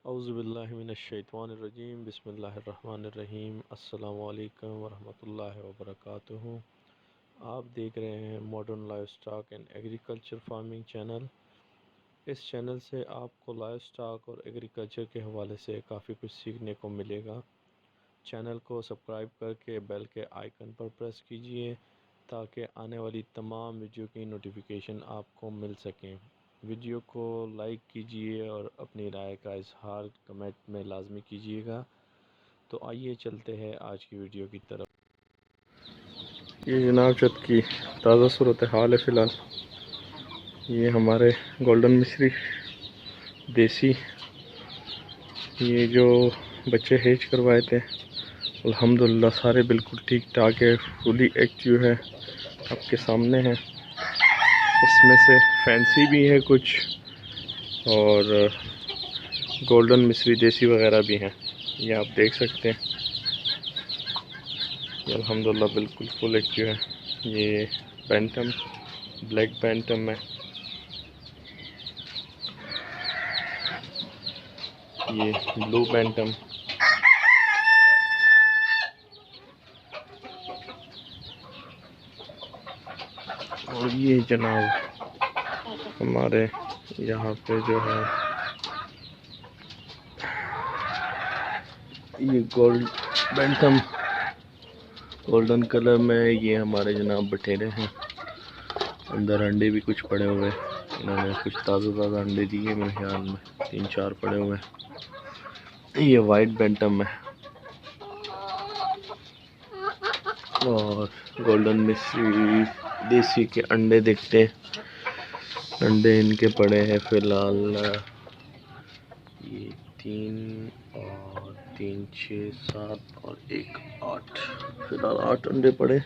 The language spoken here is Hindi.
औज़ुबिल्लाहिमिनश्शैतानिर्रजीम बिस्मिल्लाहिर्रहमानिर्रहीम अस्सलामु अलैकुम वरहमतुल्लाहि वबरकातुहू। आप देख रहे हैं modern life stock and agriculture farming channel. इस चैनल से आपको लाइफ स्टॉक और एग्रीकल्चर के हवाले से काफ़ी कुछ सीखने को मिलेगा। चैनल को सब्सक्राइब करके बेल के आइकन पर प्रेस कीजिए ताकि आने वाली तमाम वीडियो की नोटिफिकेशन आपको मिल सकें। वीडियो को लाइक कीजिए और अपनी राय का इजहार कमेंट में लाजमी कीजिएगा। तो आइए चलते हैं आज की वीडियो की तरफ। ये जनाब चट की ताज़ा सूरत हाल है फ़िलहाल। ये हमारे गोल्डन मिस्री देसी, ये जो बच्चे हेज करवाए थे अल्हम्दुलिल्लाह सारे बिल्कुल ठीक ठाक है, फुली एक्टिव है, आपके सामने है। इसमें से फैंसी भी है कुछ और गोल्डन मिस्री देसी वगैरह भी हैं, ये आप देख सकते हैं। ये अल्हम्दुलिल्लाह बिल्कुल फुल एक्टिव है। ये बैंटम, ब्लैक बैंटम है, ये ब्लू बैंटम, और ये जनाब हमारे यहाँ पे जो है ये गोल्ड बैंटम गोल्डन कलर में। ये हमारे जनाब बटेरे हैं, अंदर अंडे भी कुछ पड़े हुए हैं। इन्होंने कुछ ताज़ा अंडे दिए मेरे ख्याल में 3-4 पड़े हुए हैं। ये वाइट बैंटम है और गोल्डन मिस्री देसी के अंडे देखते हैं। अंडे इनके पड़े हैं फ़िलहाल ये 3 और 3 6 7 और 1 8, फ़िलहाल 8 अंडे पड़े।